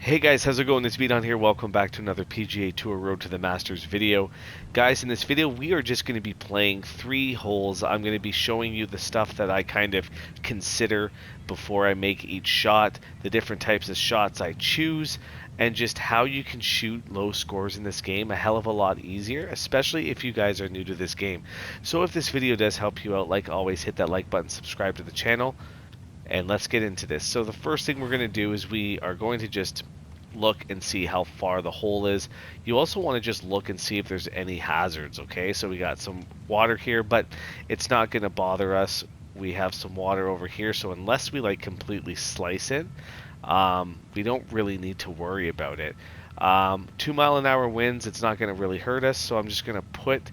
Hey guys, how's it going? It's Beat on here. Welcome back to another PGA Tour Road to the Masters video. Guys, in this video we are just going to be playing 3 holes. I'm going to be showing you the stuff that I kind of consider before I make each shot, the different types of shots I choose, and just how you can shoot low scores in this game a hell of a lot easier, especially if you guys are new to this game. So if this video does help you out, like always, hit that like button, subscribe to the channel, and let's get into this. So the first thing we're going to do is we are going to just look and see how far the hole is. You also want to just look and see if there's any hazards, okay? So we got some water here, but it's not going to bother us. We have some water over here, so unless we like completely slice it, we don't really need to worry about it. 2-mile-an-hour winds, it's not going to really hurt us, so I'm just going to put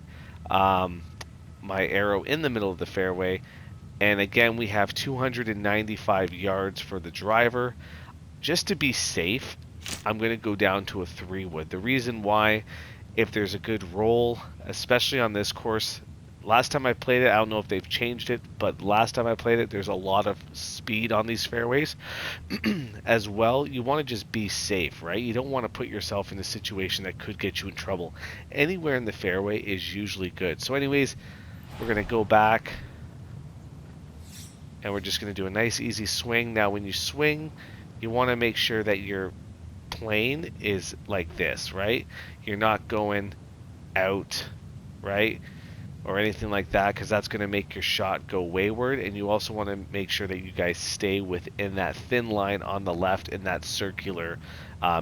my arrow in the middle of the fairway. And again, we have 295 yards for the driver. Just to be safe, I'm going to go down to a 3-wood. The reason why, if there's a good roll, especially on this course, last time I played it, I don't know if they've changed it, but last time I played it, there's a lot of speed on these fairways. As well, you want to just be safe, right? You don't want to put yourself in a situation that could get you in trouble. Anywhere in the fairway is usually good. So anyways, we're going to go back, and we're just going to do a nice easy swing. Now when you swing, you want to make sure that your plane is like this, right? You're not going out, right? Or anything like that, because that's going to make your shot go wayward. And you also want to make sure that you guys stay within that thin line on the left in that circular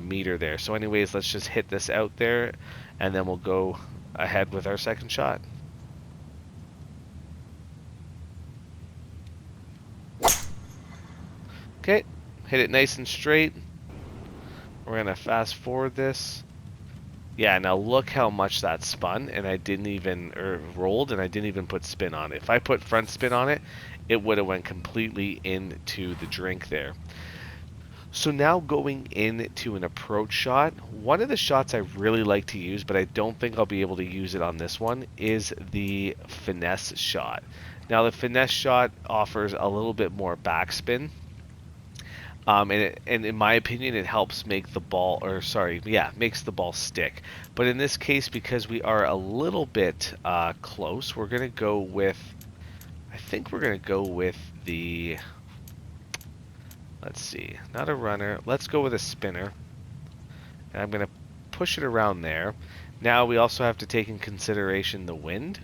meter there. So anyways, let's just hit this out there, and then we'll go ahead with our second shot. Okay, hit it nice and straight. We're going to fast forward this. Yeah, now look how much that spun, and I didn't even, or rolled, and I didn't even put spin on it. If I put front spin on it, it would have went completely into the drink there. So now going into an approach shot, one of the shots I really like to use, but I don't think I'll be able to use it on this one, is the finesse shot. Now the finesse shot offers a little bit more backspin. And in my opinion, it helps make the ball, makes the ball stick. But in this case, because we are a little bit close, we're going to go with, I think we're going to go with the, let's see, not a runner. Let's go with a spinner. And I'm going to push it around there. Now we also have to take in consideration the wind.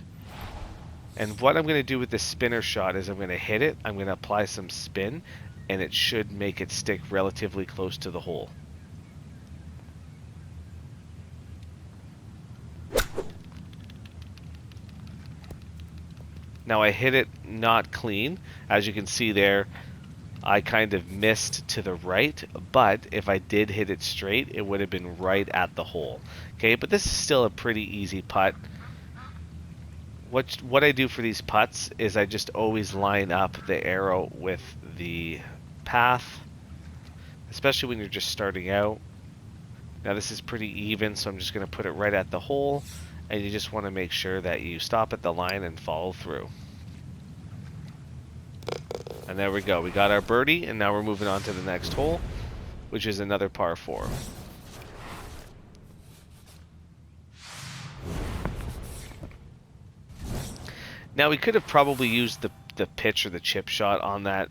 And what I'm going to do with the spinner shot is I'm going to hit it, I'm going to apply some spin, and it should make it stick relatively close to the hole. Now I hit it not clean. As you can see there, I kind of missed to the right, but if I did hit it straight, it would have been right at the hole. Okay, but this is still a pretty easy putt. What I do for these putts is I just always line up the arrow with the path, especially when you're just starting out. Now this is pretty even, so I'm just going to put it right at the hole, and you just want to make sure that you stop at the line and follow through. And there we go, we got our birdie, and now we're moving on to the next hole, which is another par 4. Now we could have probably used the pitch or the chip shot on that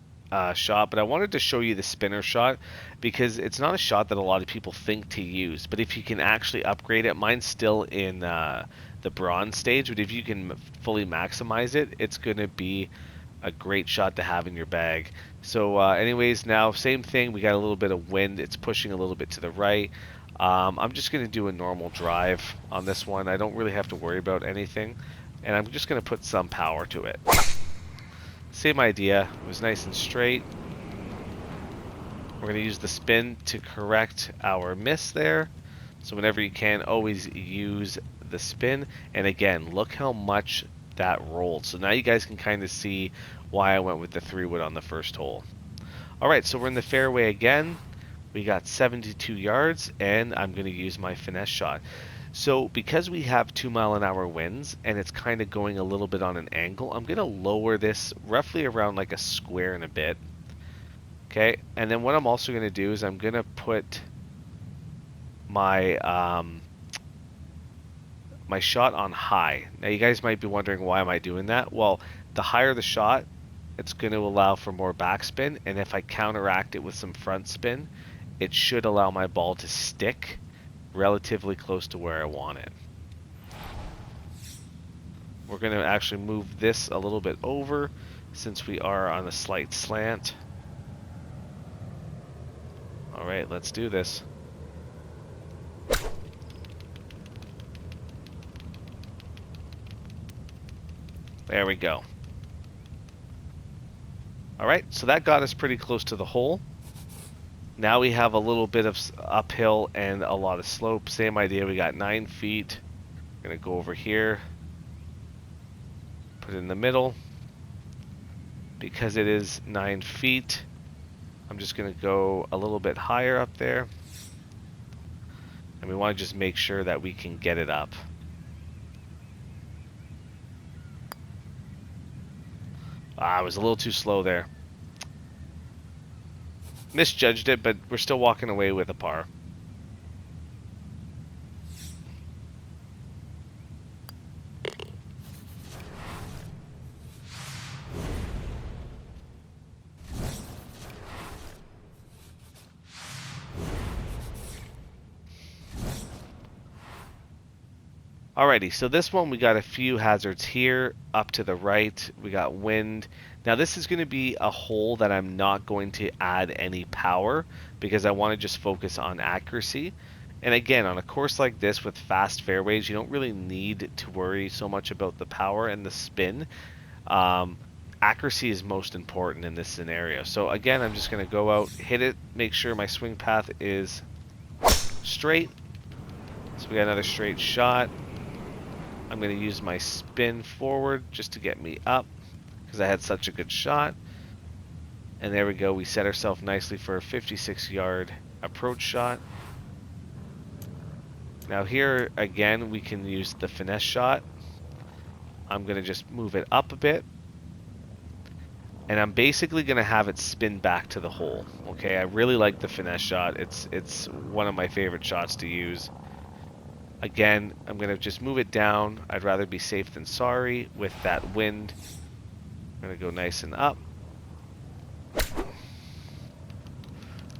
shot, but I wanted to show you the spinner shot because it's not a shot that a lot of people think to use, but if you can actually upgrade it, mine's still in the bronze stage, but if you can fully maximize it, it's going to be a great shot to have in your bag. So anyways, now same thing, we got a little bit of wind, it's pushing a little bit to the right. I'm just going to do a normal drive on this one. I don't really have to worry about anything, and I'm just going to put some power to it. Same idea, it was nice and straight. We're going to use the spin to correct our miss there. So whenever you can, always use the spin. And again, look how much that rolled. So now you guys can kind of see why I went with the 3-wood on the first hole. Alright, so we're in the fairway again. We got 72 yards, and I'm going to use my finesse shot. So because we have 2-mile-an-hour winds and it's kind of going a little bit on an angle, I'm going to lower this roughly around like a square and a bit. Okay, and then what I'm also going to do is I'm going to put my my shot on high. Now you guys might be wondering, why am I doing that? Well, the higher the shot, it's going to allow for more backspin, and if I counteract it with some front spin, it should allow my ball to stick relatively close to where I want it. We're going to actually move this a little bit over since we are on a slight slant. All right, let's do this. There we go. All right, so that got us pretty close to the hole. Now we have a little bit of uphill and a lot of slope. Same idea, we got 9 feet. I'm gonna go over here, put it in the middle. Because it is 9 feet, I'm just gonna go a little bit higher up there. And we wanna just make sure that we can get it up. I was a little too slow there. Misjudged it, but we're still walking away with a par. Alrighty, so this one we got a few hazards here. Up to the right, we got wind. Now this is going to be a hole that I'm not going to add any power because I want to just focus on accuracy. And again, on a course like this with fast fairways, you don't really need to worry so much about the power and the spin. Accuracy is most important in this scenario. So again, I'm just going to go out, hit it, make sure my swing path is straight. So we got another straight shot. I'm going to use my spin forward just to get me up because I had such a good shot. And there we go. We set ourselves nicely for a 56-yard approach shot. Now here again, we can use the finesse shot. I'm going to just move it up a bit. And I'm basically going to have it spin back to the hole. Okay, I really like the finesse shot. It's one of my favorite shots to use. Again, I'm going to just move it down. I'd rather be safe than sorry with that wind. I'm going to go nice and up.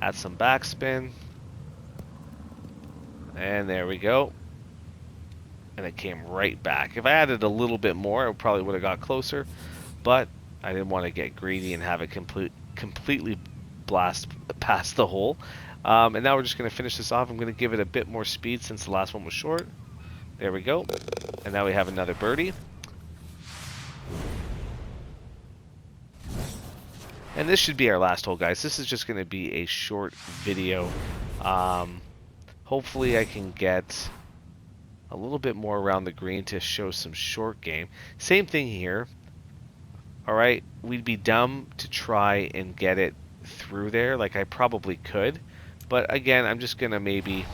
Add some backspin. And there we go. And it came right back. If I added a little bit more, I probably would have got closer. But I didn't want to get greedy and have it completely blast past the hole. And now we're just going to finish this off. I'm going to give it a bit more speed since the last one was short. There we go. And now we have another birdie. And this should be our last hole, guys. This is just going to be a short video. Hopefully I can get a little bit more around the green to show some short game. Same thing here. All right, we'd be dumb to try and get it through there. Like I probably could. But again, I'm just going to maybe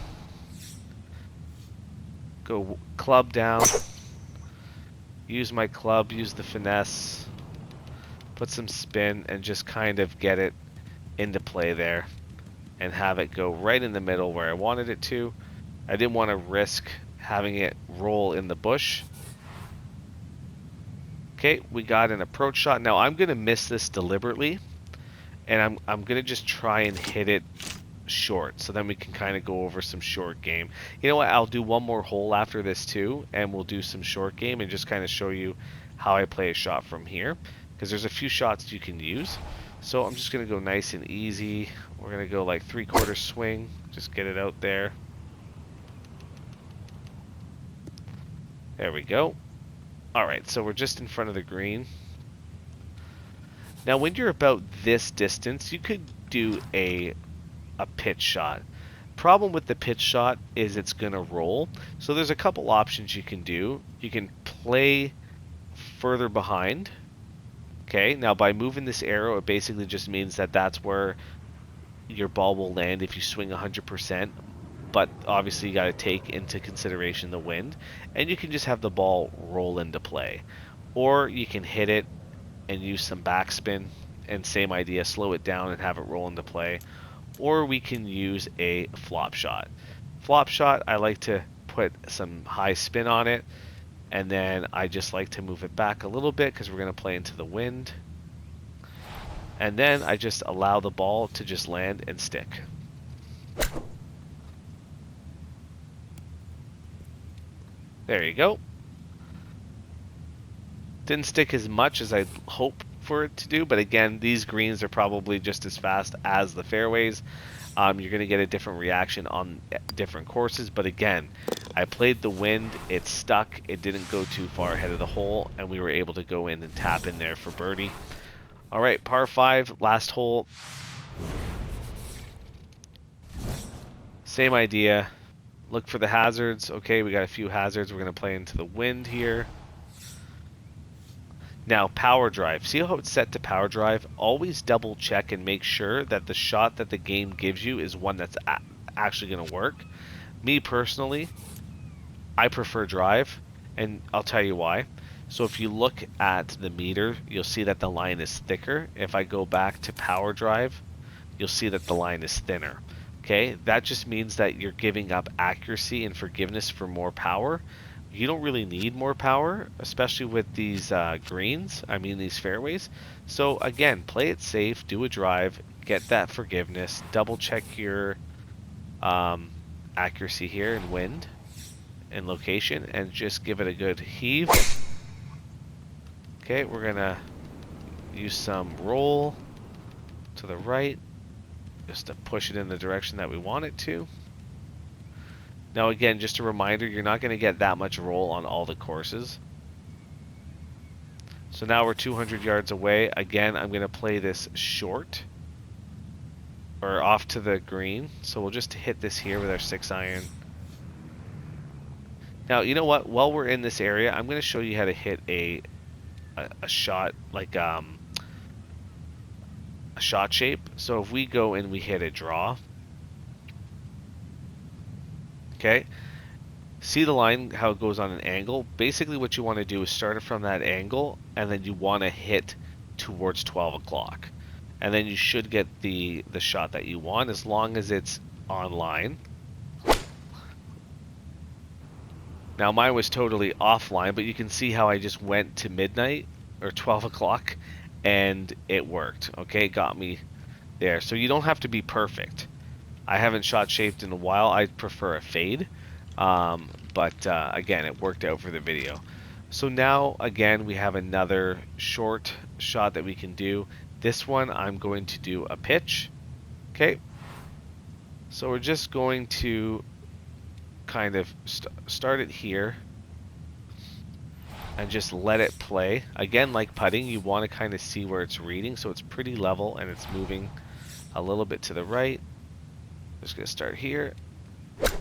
go club down, use my club, use the finesse, put some spin, and just kind of get it into play there and have it go right in the middle where I wanted it to. I didn't want to risk having it roll in the bush. Okay, we got an approach shot. Now I'm going to miss this deliberately, and I'm going to just try and hit it short, so then we can kind of go over some short game. You know what, I'll do one more hole after this too, and we'll do some short game and just kind of show you how I play a shot from here, because there's a few shots you can use. So I'm just going to go nice and easy. We're going to go like 3/4 swing, just get it out there. There we go. Alright, so we're just in front of the green. Now when you're about this distance, you could do a pitch shot. Problem with the pitch shot is it's going to roll. So there's a couple options you can do. You can play further behind. Okay, now by moving this arrow, it basically just means that that's where your ball will land if you swing 100%. But obviously you got to take into consideration the wind. And you can just have the ball roll into play. Or you can hit it and use some backspin. And same idea, slow it down and have it roll into play. Or we can use a flop shot. Flop shot, I like to put some high spin on it, and then I just like to move it back a little bit because we're going to play into the wind. And then I just allow the ball to just land and stick. There you go. Didn't stick as much as I'd hope for it to do, but again, these greens are probably just as fast as the fairways. You're going to get a different reaction on different courses, but again, I played the wind, it stuck, it didn't go too far ahead of the hole, and we were able to go in and tap in there for birdie. All right, par 5, last hole. Same idea. Look for the hazards. Okay, we got a few hazards. We're going to play into the wind here. Now, power drive. See how it's set to power drive? Always double check and make sure that the shot that the game gives you is one that's actually going to work. Me personally, I prefer drive, and I'll tell you why. So if you look at the meter, you'll see that the line is thicker. If I go back to power drive, you'll see that the line is thinner. Okay, that just means that you're giving up accuracy and forgiveness for more power. You don't really need more power, especially with these greens, these fairways. So again, play it safe, do a drive, get that forgiveness, double check your accuracy here and wind and location, and just give it a good heave. Okay, we're gonna use some roll to the right, just to push it in the direction that we want it to. Now again, just a reminder, you're not going to get that much roll on all the courses. So now we're 200 yards away. Again, I'm going to play this short, or off to the green. So we'll just hit this here with our 6-iron. Now, you know what? While we're in this area, I'm going to show you how to hit a shot, like a shot shape. So if we go and we hit a draw, okay, see the line, how it goes on an angle? Basically what you want to do is start it from that angle, and then you want to hit towards 12 o'clock. And then you should get the shot that you want, as long as it's on line. Now mine was totally offline, but you can see how I just went to midnight, or 12 o'clock, and it worked. Okay, got me there. So you don't have to be perfect. I haven't shot shaped in a while. I prefer a fade, but again, it worked out for the video. So now again, we have another short shot that we can do. This one I'm going to do a pitch. Okay, so we're just going to kind of start it here and just let it play. Again, like putting, you want to kind of see where it's reading, so it's pretty level and it's moving a little bit to the right. Just gonna start here, put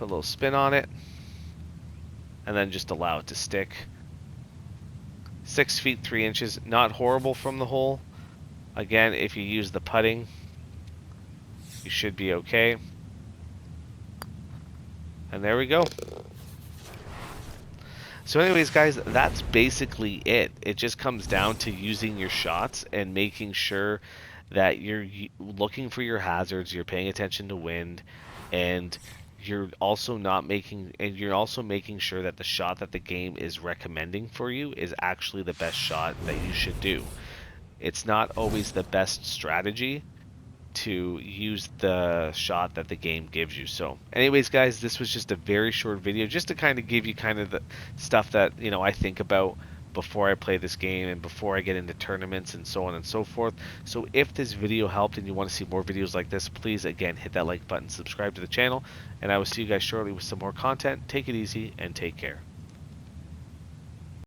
a little spin on it, and then just allow it to stick. 6 feet 3 inches, not horrible from the hole. Again, if you use the putting, you should be okay. And there we go. So anyways, guys, that's basically it. It just comes down to using your shots and making sure that you're looking for your hazards, you're paying attention to wind, and you're also making sure that the shot that the game is recommending for you is actually the best shot that you should do. It's not always the best strategy to use the shot that the game gives you. So anyways, guys, this was just a very short video just to kind of give you kind of the stuff that, you know, I think about before I play this game and before I get into tournaments and so on and so forth. So if this video helped and you want to see more videos like this, please again hit that like button, subscribe to the channel, and I will see you guys shortly with some more content. Take it easy and take care.